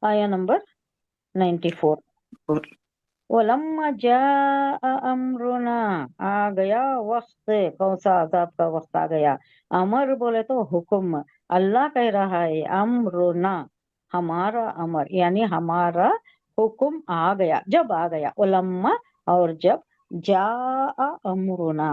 آیا نمبر 94. وَلَمَّا جَاءَ أَمْرُنَا آ گیا وقت، کون سا عذاب کا وقت آ گیا. امر بولے تو حکم، اللہ کہہ رہا ہے امرنا، ہمارا امر یعنی ہمارا حکم آ گیا، جب آ گیا. ولما اور جب، جاء امرنا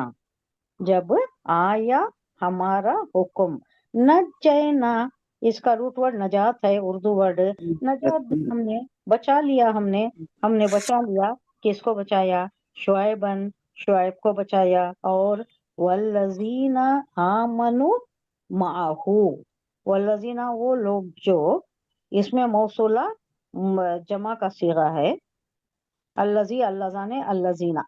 جب آیا ہمارا حکم. نجینا اس کا روٹ ورڈ نجات ہے، اردو ورڈ نجات. ہم نے بچا لیا، ہم نے بچا لیا. کس کو بچایا؟ شعیبن، شعیب کو بچایا. اور والذین آمنوا معہو، والذین وہ لوگ جو، اس میں موصولہ جمع کا صیغہ ہے. الذی اللذان الذین،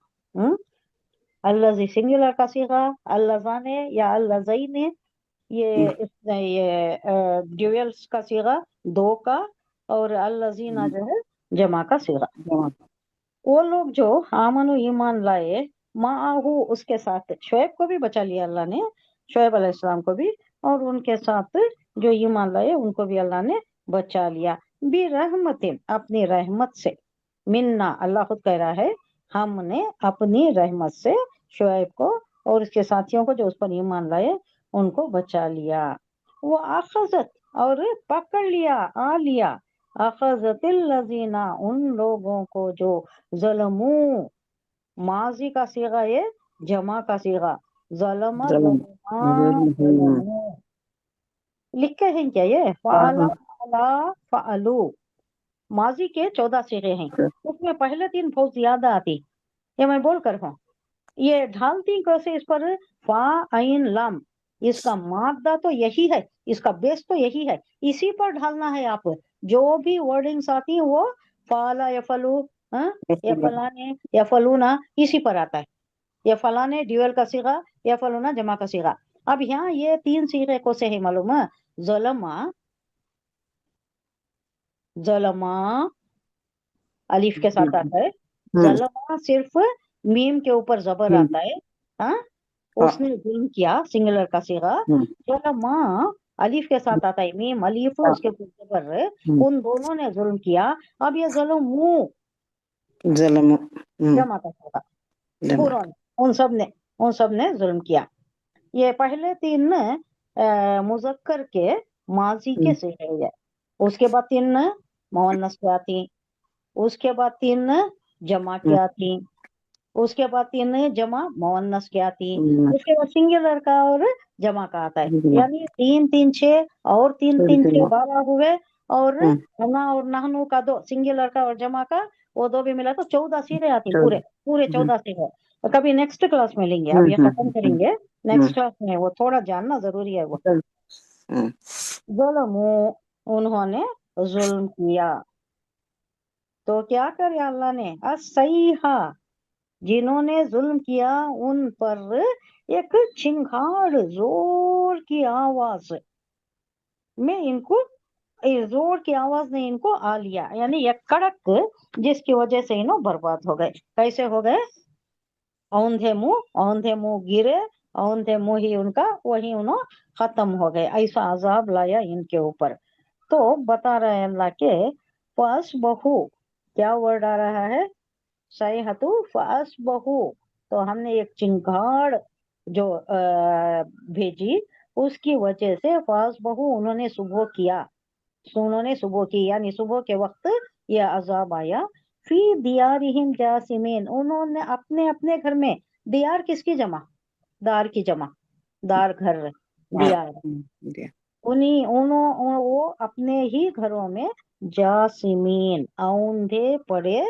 الذی سنگولر کا صیغہ، اللذان یا اللذین یہ ڈیویلز کا صیغہ دو کا، اور الذین جو ہے جمع کا صیغہ. وہ لوگ جو آمن و ایمان لائے، معہو اس کے ساتھ. شعیب کو بھی بچا لیا اللہ نے، شعیب علیہ السلام کو بھی، اور ان کے ساتھ جو ایمان لائے ان کو بھی اللہ نے بچا لیا. برحمت اپنی رحمت سے. منا اللہ خود کہہ رہا ہے ہم نے اپنی رحمت سے شعیب کو اور اس کے ساتھیوں کو جو اس پر ایمان لائے ان کو بچا لیا. وہ اخذت اور پکڑ لیا، آ لیا. اخذت الذین ان لوگوں کو جو ظلموں، ماضی کا صیغہ یہ جمع کا صیغہ، ظلم ظلموں لکھے ہیں کیا یہ؟ فعلا فعلا فعلو، ماضی کے 14 صیغے ہیں، اس میں پہلے 3 بہت زیادہ آتی. یہ میں بول کر ہوں، یہ ڈھالتی کیسے اس پر؟ فا عین لام، اس کا مادہ تو یہی ہے، اس کا بیس تو یہی ہے، اسی پر ڈھالنا ہے. آپ جو بھی ورڈنگس آتی ہیں وہ فعلا یفعلو، یا فلانے یا فلونا، اسی پر آتا ہے. یا فلانے ڈیول کا صیغہ، یا فلونا جمع کا صیغہ. اب یہاں یہ 3 صیغے کو سے ہے معلوم ہے. ظلما، ظلما الف کے ساتھ آتا ہے. ظلما صرف میم کے اوپر زبر آتا ہے. ہاں، اس نے ظلم کیا، سنگولر کا صیغہ. ظلما الف کے ساتھ آتا ہے، میم الف اس کے اوپر زبر، ان دونوں نے ظلم کیا. اب یہ ظلمو جمع کا صیغہ، پوروں نے، ان سب نے ظلم کیا. یہ پہلے 3 مذکر کے ماضی کے صیغے ہیں. اس کے بعد 3 مؤنث کے آتی، اس کے بعد 3 جمع کی آتی، اس کے بعد 3 جمع مؤنث کی آتی، اس کے بعد سنگولر کا اور جمع کا آتا ہے. یعنی 3 3 6 اور 3 3 6 12 ہوئے، اور انا اور نحنو کا 2 سنگولر کا اور جمع کا وہ 2 بھی ملا تو 14 صیغے آتی، پورے 14 صیغے. کبھی نیکسٹ کلاس میں لیں گے، اب یہ ختم کریں گے نیکسٹ کلاس میں، وہ تھوڑا جاننا ضروری ہے. وہ ظلموا انہوں نے ظلم کیا، تو کیا کرے اللہ نے؟ الصیحہ جنہوں نے ظلم کیا ان پر ایک چنگھاڑ، زور کی آواز میں ان کو، زور کی آواز نے ان کو آ لیا، یعنی ایک کڑک جس کی وجہ سے انہوں برباد ہو گئے. کیسے ہو گئے؟ اوندھے منہ گرے، اوندھے منہ ہی ان کا وہی انہوں ختم ہو گئے. ایسا عذاب لایا ان کے اوپر. تو بتا رہے ہیں اللہ کے فَأَصْبَحُوا، کیا ورڈ آ رہا ہے؟ صیحۃ فَأَصْبَحُوا، تو ہم نے ایک چنگھاڑ جو بھیجی، اس کی وجہ سے فَأَصْبَحُوا انہوں نے صبح کیا، انہوں نے صبح کی، یعنی صبح کے وقت یہ عذاب آیا. فی دیارہم جاسمین، انہوں نے اپنے اپنے گھر میں. دیار کس کی جمع؟ دار کی جمع، دار گھر، دیار. وہ اپنے ہی گھروں میں جاسمین اوندھے پڑے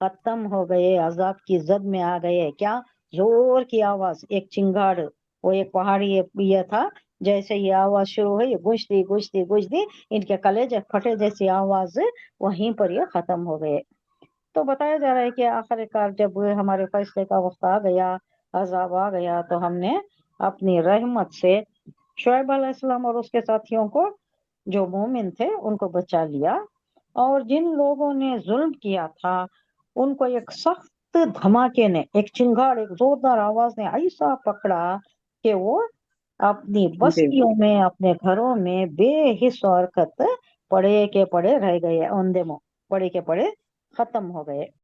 ختم ہو گئے، عذاب کی زد میں آ گئے. کیا؟ زور کی آواز، ایک چنگاڑ، وہ ایک پہاڑی یہ تھا، جیسے یہ آواز شروع ہوئی گونجتی گونجتی گونجتی ان کے کلیجے پھٹے جیسی آواز، وہیں پر یہ ختم ہو گئے. تو بتایا جا رہا ہے کہ آخر کار جب ہمارے فیصلے کا وقت آ گیا، عذاب آ گیا، تو ہم نے اپنی رحمت سے شعیب علیہ السلام اور اس کے ساتھیوں کو جو مومن تھے ان کو بچا لیا. اور جن لوگوں نے ظلم کیا تھا ان کو ایک سخت دھماکے نے، ایک چنگاڑ، ایک زوردار آواز نے ایسا پکڑا کہ وہ اپنی بستیوں میں، اپنے گھروں میں بے حس و حرکت پڑھے کے پڑھے رہ گئے، اون دے مو، پڑھے کے پڑھے ختم ہو گئے.